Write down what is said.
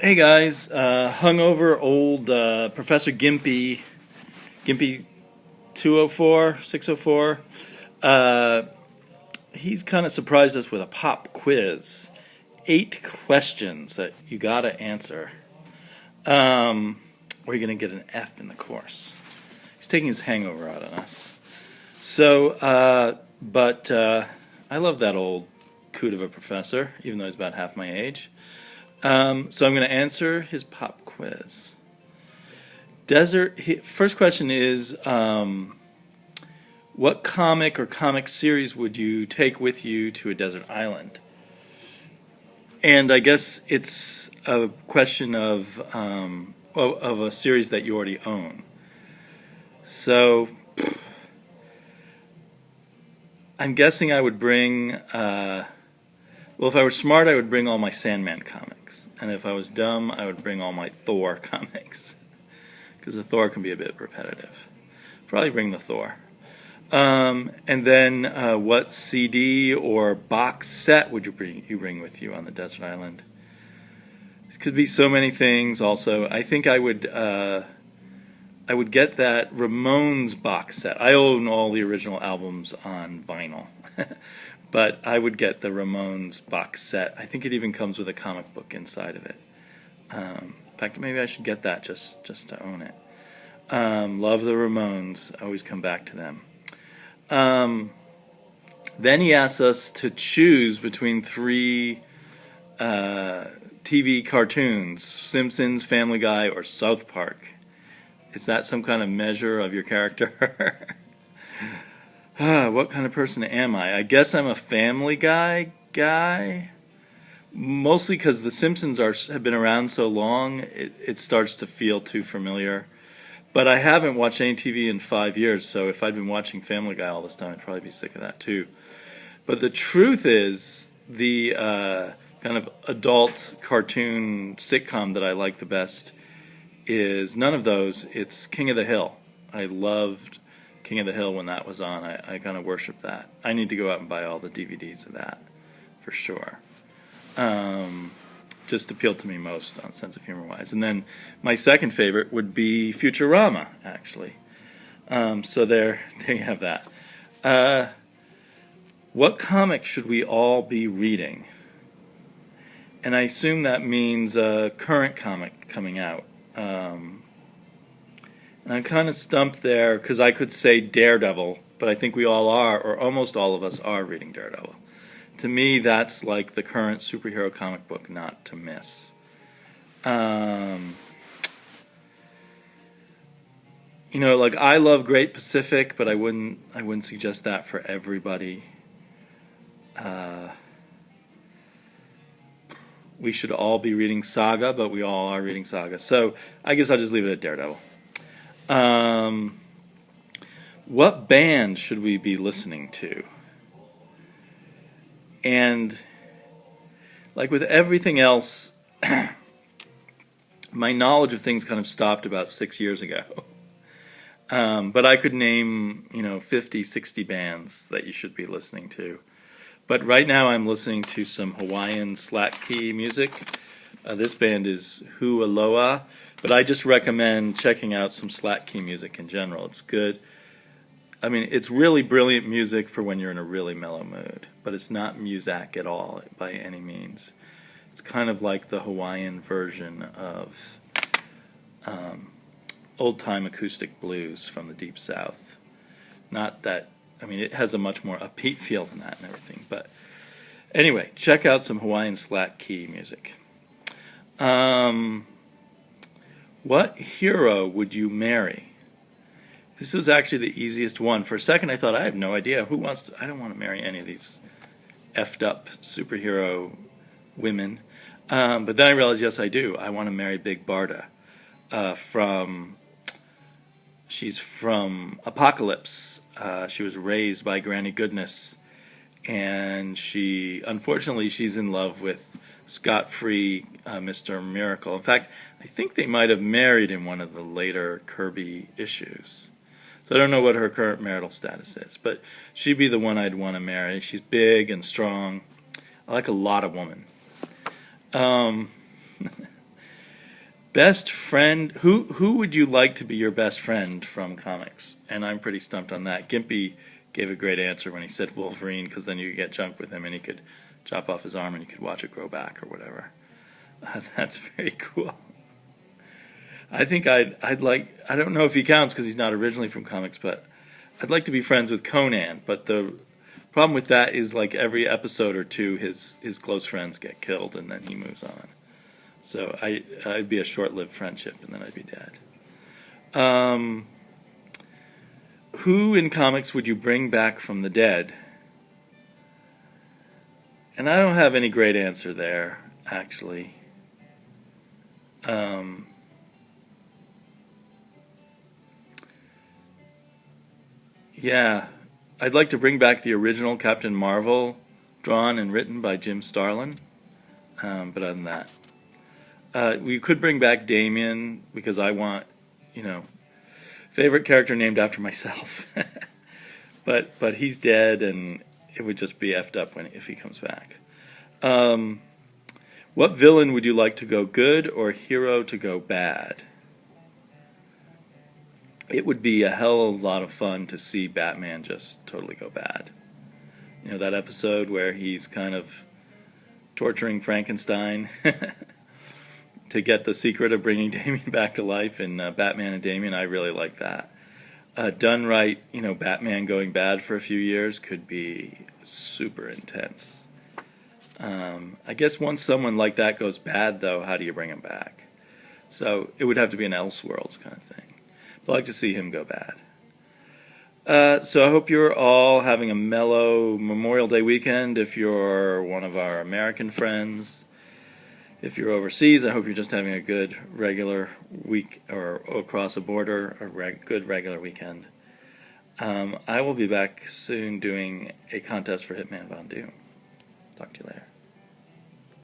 Hey guys, hungover old Professor Gimpy 204, 604. Uh, he's kind of surprised us with a pop quiz. 8 questions that you gotta answer. Or you're gonna get an F in the course. He's taking his hangover out on us. But I love that old coot of a professor, even though he's about half my age. So I'm going to answer his pop quiz. First question is, what comic or comic series would you take with you to a desert island? And I guess it's a question of a series that you already own. So I'm guessing I would bring. Well, if I were smart, I would bring all my Sandman comics. And if I was dumb, I would bring all my Thor comics. Because the Thor can be a bit repetitive. Probably bring the Thor. And then what CD or box set would you bring with you on the desert island? It could be so many things also. I think I would get that Ramones box set. I own all the original albums on vinyl. But I would get the Ramones box set. I think it even comes with a comic book inside of it. In fact, maybe I should get that just to own it. Love the Ramones. Always come back to them. Then he asks us to choose between 3 TV cartoons: Simpsons, Family Guy, or South Park. Is that some kind of measure of your character? What kind of person am I? I guess I'm a Family Guy guy. Mostly because the Simpsons have been around so long, it starts to feel too familiar. But I haven't watched any TV in 5 years, so if I'd been watching Family Guy all this time, I'd probably be sick of that too. But the truth is, the kind of adult cartoon sitcom that I like the best is none of those. It's King of the Hill. I loved King of the Hill when that was on. I kind of worship that. I need to go out and buy all the DVDs of that, for sure. Just appealed to me most on sense of humor wise. And then my second favorite would be Futurama, actually. So there you have that. What comic should we all be reading? And I assume that means a current comic coming out. And I'm kind of stumped there because I could say Daredevil, but I think we all are, or almost all of us are reading Daredevil. To me, that's like the current superhero comic book not to miss. Like I love Great Pacific, but I wouldn't suggest that for everybody. We should all be reading Saga, but we all are reading Saga. So I guess I'll just leave it at Daredevil. What band should we be listening to? And like with everything else, my knowledge of things kind of stopped about 6 years ago. But I could name, 50, 60 bands that you should be listening to. But right now I'm listening to some Hawaiian slack key music. This band is Hu Aloha, but I just recommend checking out some slack key music in general. It's good. I mean, it's really brilliant music for when you're in a really mellow mood, but it's not muzak at all by any means. It's kind of like the Hawaiian version of old-time acoustic blues from the Deep South. Not that, it has a much more upbeat feel than that and everything, but anyway, check out some Hawaiian slack key music. What hero would you marry? This was actually the easiest one. For a second I thought, I have no idea. I don't want to marry any of these effed up superhero women. But then I realized, yes, I do. I want to marry Big Barda. She's from Apocalypse. She was raised by Granny Goodness. And unfortunately, she's in love with scot-free Mr. Miracle. In fact, I think they might have married in one of the later Kirby issues. So I don't know what her current marital status is, but she'd be the one I'd want to marry. She's big and strong. I like a lot of women. Best friend, who would you like to be your best friend from comics? And I'm pretty stumped on that. Gimpy gave a great answer when he said Wolverine, because then you could get junk with him and he could chop off his arm and you could watch it grow back or whatever. That's very cool. I think I'd like, I don't know if he counts because he's not originally from comics, but I'd like to be friends with Conan. But the problem with that is, like, every episode or two his close friends get killed and then he moves on. So I'd be a short-lived friendship and then I'd be dead. Who in comics would you bring back from the dead? And I don't have any great answer there, actually. Yeah, I'd like to bring back the original Captain Marvel, drawn and written by Jim Starlin. But other than that, we could bring back Damien, because I want, favorite character named after myself. but he's dead, and it would just be effed up if he comes back. What villain would you like to go good or hero to go bad? It would be a hell of a lot of fun to see Batman just totally go bad. That episode where he's kind of torturing Frankenstein to get the secret of bringing Damien back to life in Batman and Damien. I really like that. Done right, Batman going bad for a few years could be super intense. I guess once someone like that goes bad, though, how do you bring him back? So it would have to be an Elseworlds kind of thing. But I'd like to see him go bad. So I hope you're all having a mellow Memorial Day weekend if you're one of our American friends. If you're overseas, I hope you're just having a good regular week, or across a border, a good regular weekend. I will be back soon doing a contest for Hitman Von Doom. Talk to you later.